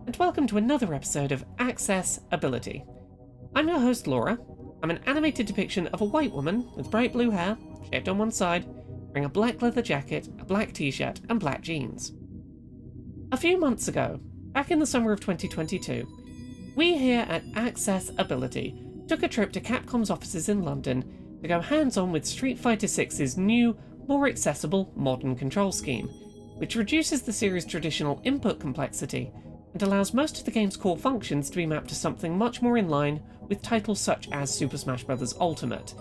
and welcome to another episode of Accessibility. I'm your host Laura. I'm an animated depiction of a white woman with bright blue hair, shaved on one side, wearing a black leather jacket, a black t-shirt, and black jeans. A few months ago, back in the summer of 2022, we here at Accessibility took a trip to Capcom's offices in London to go hands-on with Street Fighter 6's new, more accessible modern control scheme, which reduces the series' traditional input complexity and allows most of the game's core functions to be mapped to something much more in line with titles such as Super Smash Bros. Ultimate,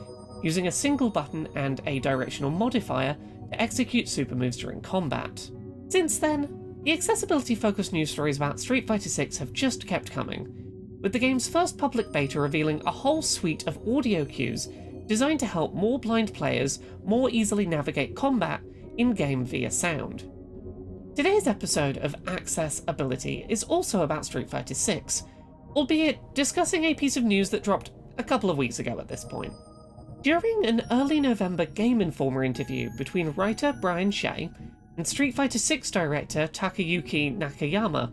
using a single button and a directional modifier to execute super moves during combat. Since then, the accessibility-focused news stories about Street Fighter 6 have just kept coming, with the game's first public beta revealing a whole suite of audio cues designed to help more blind players more easily navigate combat in-game via sound. Today's episode of Accessibility is also about Street Fighter 6, albeit discussing a piece of news that dropped a couple of weeks ago at this point. During an early November Game Informer interview between writer Brian Shea and Street Fighter 6 director Takayuki Nakayama,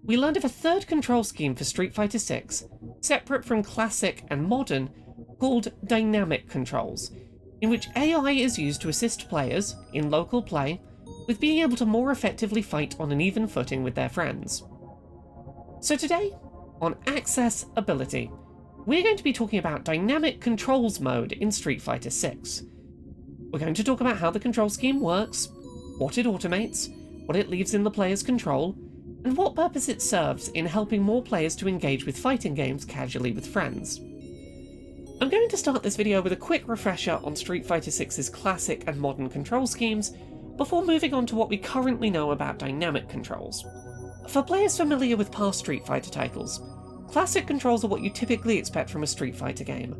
we learned of a third control scheme for Street Fighter 6, separate from classic and modern, called dynamic controls, in which AI is used to assist players, in local play, with being able to more effectively fight on an even footing with their friends. So today, on Accessibility, we're going to be talking about dynamic controls mode in Street Fighter 6. We're going to talk about how the control scheme works, what it automates, what it leaves in the player's control, and what purpose it serves in helping more players to engage with fighting games casually with friends. I'm going to start this video with a quick refresher on Street Fighter 6's classic and modern control schemes, before moving on to what we currently know about dynamic controls. For players familiar with past Street Fighter titles, classic controls are what you typically expect from a Street Fighter game.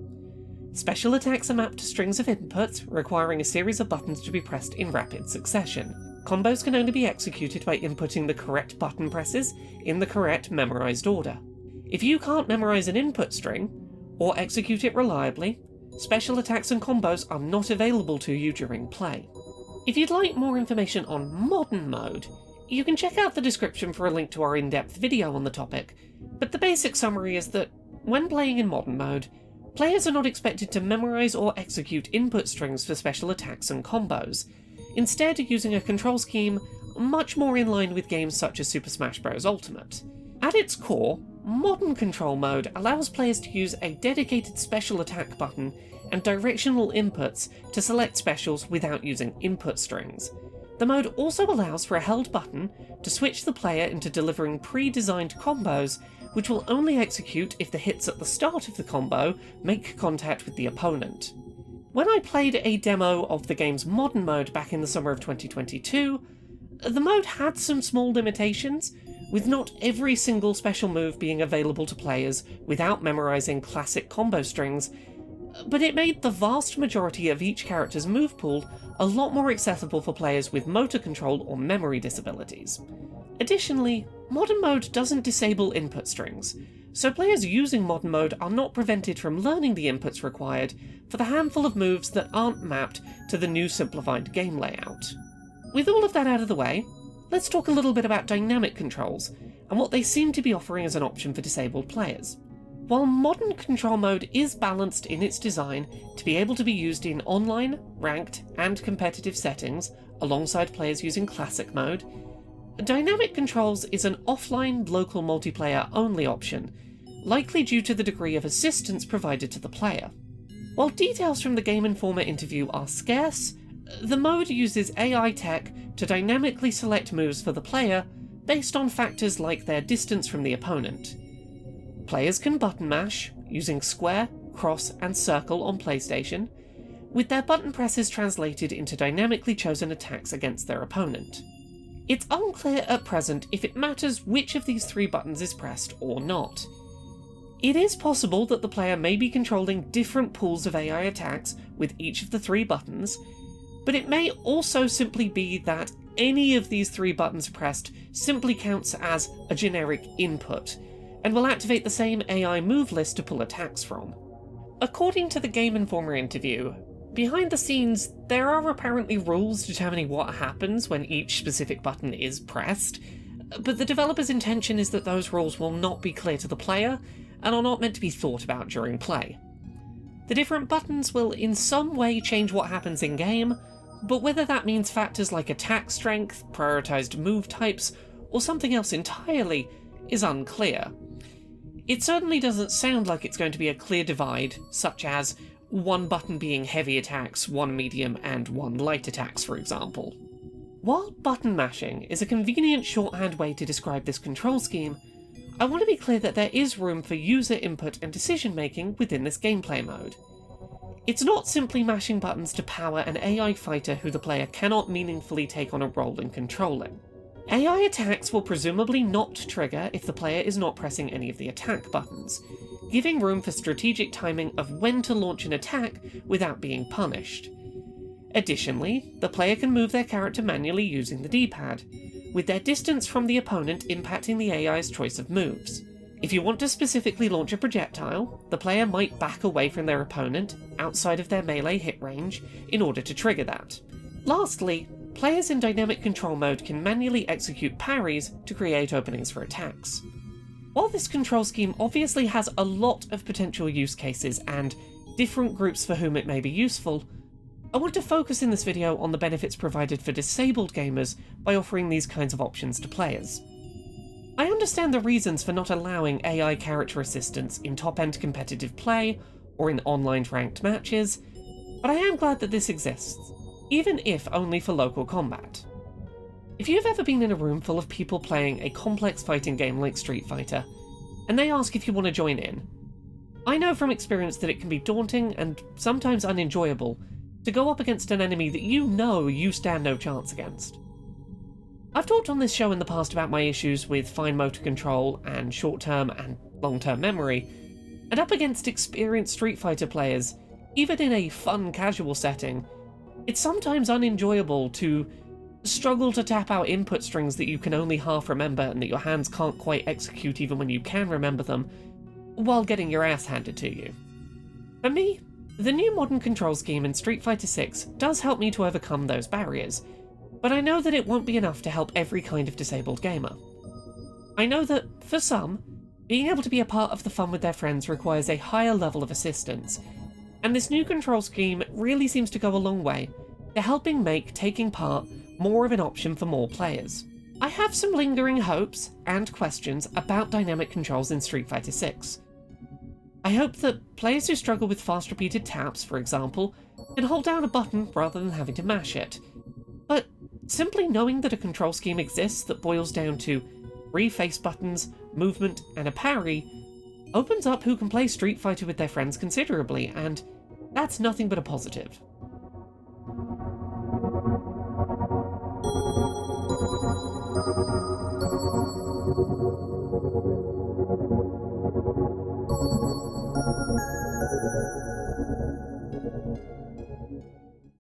Special attacks are mapped to strings of inputs, requiring a series of buttons to be pressed in rapid succession. Combos can only be executed by inputting the correct button presses in the correct memorized order. If you can't memorize an input string, or execute it reliably, special attacks and combos are not available to you during play. If you'd like more information on modern mode, you can check out the description for a link to our in-depth video on the topic, but the basic summary is that, when playing in modern mode, players are not expected to memorize or execute input strings for special attacks and combos, instead using a control scheme much more in line with games such as Super Smash Bros. Ultimate. At its core, modern control mode allows players to use a dedicated special attack button and directional inputs to select specials without using input strings. The mode also allows for a held button to switch the player into delivering pre-designed combos, which will only execute if the hits at the start of the combo make contact with the opponent. When I played a demo of the game's modern mode back in the summer of 2022, the mode had some small limitations, with not every single special move being available to players without memorizing classic combo strings, but it made the vast majority of each character's move pool a lot more accessible for players with motor control or memory disabilities. Additionally, modern mode doesn't disable input strings, so players using modern mode are not prevented from learning the inputs required for the handful of moves that aren't mapped to the new simplified game layout. With all of that out of the way, let's talk a little bit about dynamic controls and what they seem to be offering as an option for disabled players. While modern control mode is balanced in its design to be able to be used in online, ranked, and competitive settings, alongside players using classic mode, dynamic controls is an offline, local multiplayer only option, likely due to the degree of assistance provided to the player. While details from the Game Informer interview are scarce, the mode uses AI tech to dynamically select moves for the player based on factors like their distance from the opponent. Players can button mash, using square, cross, and circle on PlayStation, with their button presses translated into dynamically chosen attacks against their opponent. It's unclear at present if it matters which of these three buttons is pressed or not. It is possible that the player may be controlling different pools of AI attacks with each of the three buttons, but it may also simply be that any of these three buttons pressed simply counts as a generic input, and will activate the same AI move list to pull attacks from. According to the Game Informer interview, behind the scenes, there are apparently rules determining what happens when each specific button is pressed, but the developer's intention is that those rules will not be clear to the player and are not meant to be thought about during play. The different buttons will in some way change what happens in-game, but whether that means factors like attack strength, prioritized move types, or something else entirely is unclear. It certainly doesn't sound like it's going to be a clear divide, such as one button being heavy attacks, one medium, and one light attacks, for example. While button mashing is a convenient shorthand way to describe this control scheme, I want to be clear that there is room for user input and decision-making within this gameplay mode. It's not simply mashing buttons to power an AI fighter who the player cannot meaningfully take on a role in controlling. AI attacks will presumably not trigger if the player is not pressing any of the attack buttons, giving room for strategic timing of when to launch an attack without being punished. Additionally, the player can move their character manually using the D-pad, with their distance from the opponent impacting the AI's choice of moves. If you want to specifically launch a projectile, the player might back away from their opponent, outside of their melee hit range, in order to trigger that. Lastly, players in dynamic control mode can manually execute parries to create openings for attacks. While this control scheme obviously has a lot of potential use cases and different groups for whom it may be useful, I want to focus in this video on the benefits provided for disabled gamers by offering these kinds of options to players. I understand the reasons for not allowing AI character assistance in top-end competitive play or in online ranked matches, but I am glad that this exists, even if only for local combat. If you've ever been in a room full of people playing a complex fighting game like Street Fighter, and they ask if you want to join in, I know from experience that it can be daunting and sometimes unenjoyable to go up against an enemy that you know you stand no chance against. I've talked on this show in the past about my issues with fine motor control and short-term and long-term memory, and up against experienced Street Fighter players, even in a fun casual setting, it's sometimes unenjoyable to struggle to tap out input strings that you can only half remember and that your hands can't quite execute even when you can remember them, while getting your ass handed to you. For me, the new modern control scheme in Street Fighter 6 does help me to overcome those barriers, but I know that it won't be enough to help every kind of disabled gamer. I know that, for some, being able to be a part of the fun with their friends requires a higher level of assistance, and this new control scheme really seems to go a long way to helping make taking part more of an option for more players. I have some lingering hopes and questions about dynamic controls in Street Fighter 6. I hope that players who struggle with fast repeated taps, for example, can hold down a button rather than having to mash it. But simply knowing that a control scheme exists that boils down to 3 face buttons, movement, and a parry opens up who can play Street Fighter with their friends considerably, and that's nothing but a positive.